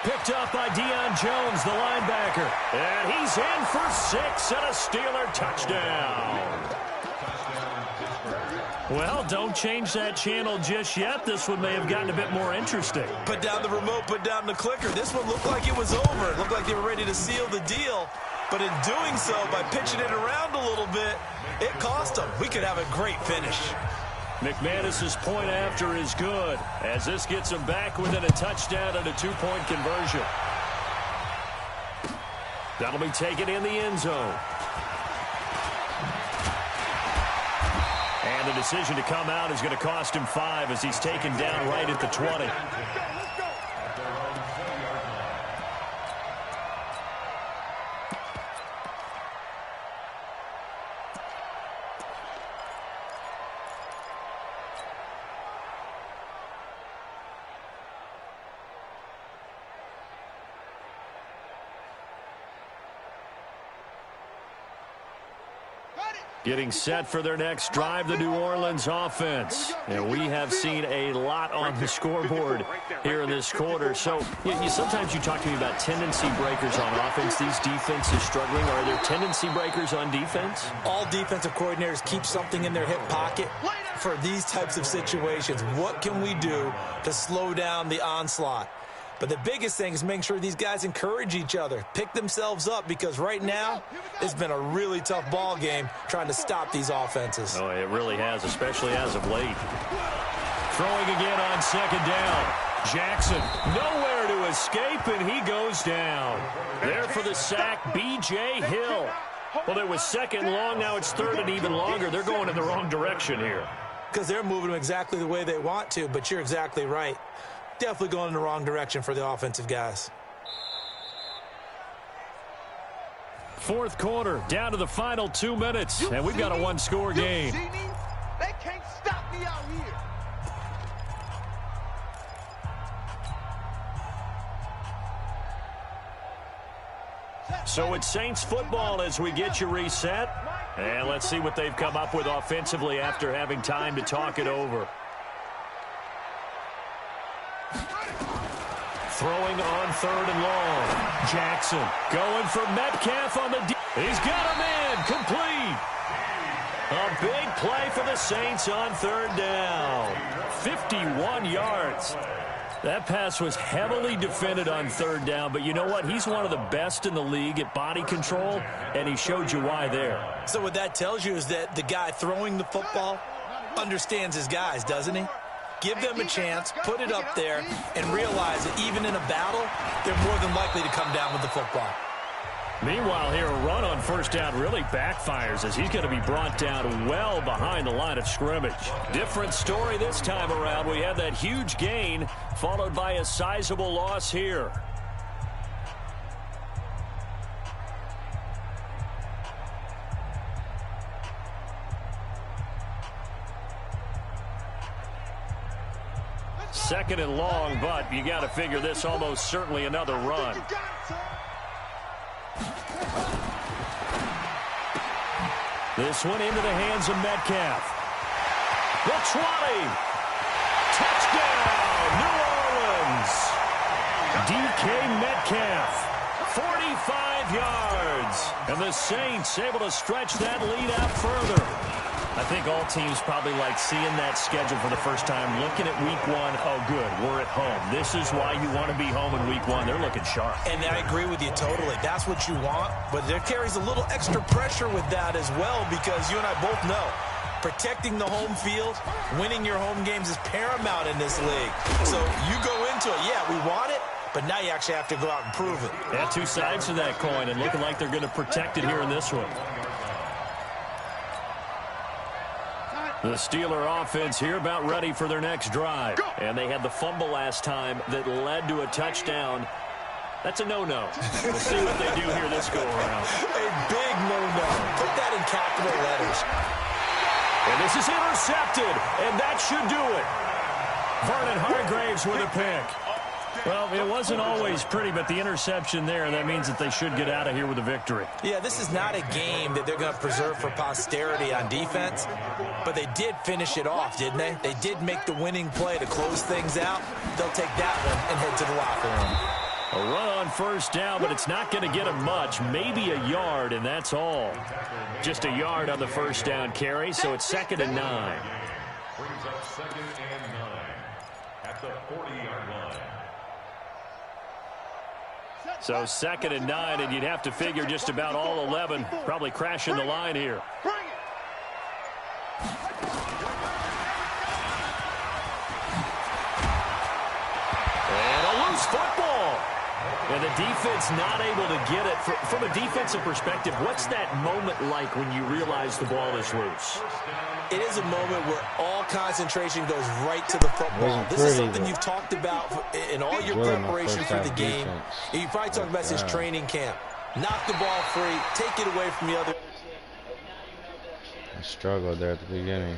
C: Picked up by Deion Jones, the linebacker. And he's in for 6 and a Steeler touchdown. Well, don't change that channel just yet. This one may have gotten a bit more interesting.
E: Put down the remote, put down the clicker. This one looked like it was over. It looked like they were ready to seal the deal. But in doing so, by pitching it around a little bit, it cost them. We could have a great finish.
C: McManus's point after is good, as this gets them back within a touchdown and a 2-point conversion. That'll be taken in the end zone. And the decision to come out is going to cost him 5 as he's taken down right at the 20. Getting set for their next drive, the New Orleans offense. And we have seen a lot on the scoreboard here in this quarter. So sometimes you talk to me about tendency breakers on offense. These defenses struggling. Are there tendency breakers on defense?
E: All defensive coordinators keep something in their hip pocket for these types of situations. What can we do to slow down the onslaught? But the biggest thing is making sure these guys encourage each other, pick themselves up, because right now it's been a really tough ball game trying to stop these offenses.
C: Oh, it really has, especially as of late. Throwing again on 2nd down. Jackson nowhere to escape, and he goes down. There for the sack, B.J. Hill. Well, it was 2nd and long. Now it's 3rd and even longer. They're going in the wrong direction here.
E: Because they're moving them exactly the way they want to, but you're exactly right. Definitely going in the wrong direction for the offensive guys.
C: 4th quarter, down to the final 2 minutes, and we've got a 1-score game.
D: They can't stop me out here.
C: So it's Saints football as we get you reset. And let's see what they've come up with offensively after having time to talk it over. Throwing on 3rd and long. Jackson going for Metcalf on the D. He's got him in. Complete. A big play for the Saints on 3rd down. 51 yards. That pass was heavily defended on 3rd down, but you know what? He's one of the best in the league at body control, and he showed you why there.
E: So what that tells you is that the guy throwing the football understands his guys, doesn't he? Give them a chance, put it up there, and realize that even in a battle, they're more than likely to come down with the football.
C: Meanwhile, here, a run on 1st down really backfires as he's going to be brought down well behind the line of scrimmage. Different story this time around. We had that huge gain followed by a sizable loss here. Second and long, but you got to figure this almost certainly another run. This one into the hands of Metcalf. The 20. Touchdown, New Orleans. DK Metcalf, 45 yards. And the Saints able to stretch that lead out further. I think all teams probably like seeing that schedule for the first time, looking at week 1. Oh, good, we're at home. This is why you want to be home in week 1. They're looking sharp.
E: And I agree with you totally. That's what you want, but there carries a little extra pressure with that as well, because you and I both know protecting the home field, winning your home games is paramount in this league. So you go into it, yeah, we want it, but now you actually have to go out and prove it.
C: Yeah, 2 sides to that coin, and looking like they're going to protect it here in this one. The Steeler offense here about ready for their next drive. And they had the fumble last time that led to a touchdown. That's a no-no. We'll see what they do here this go-around.
E: A big no-no. Put that in capital letters.
C: And this is intercepted, and that should do it. Vernon Hargreaves with a pick. Well, it wasn't always pretty, but the interception there, that means that they should get out of here with a victory.
E: Yeah, this is not a game that they're going to preserve for posterity on defense, but they did finish it off, didn't they? They did make the winning play to close things out. They'll take that one and head to the locker room.
C: A run on first down, but it's not going to get them much. Maybe a yard, and that's all. Just a yard on the first down carry, so it's 2nd and 9.
F: Brings up 2nd and 9 at the 40-yard line.
C: So 2nd and 9, and you'd have to figure just about all 11 probably crashing the line here. And a loose football. And the defense not able to get it. From a defensive perspective, what's that moment like when you realize the ball is loose?
E: It is a moment where all concentration goes right to the football. This is something you've talked about in all your preparation for the game. And you probably talked about since training camp. Knock the ball free, take it away from the other.
B: I struggled there at the beginning.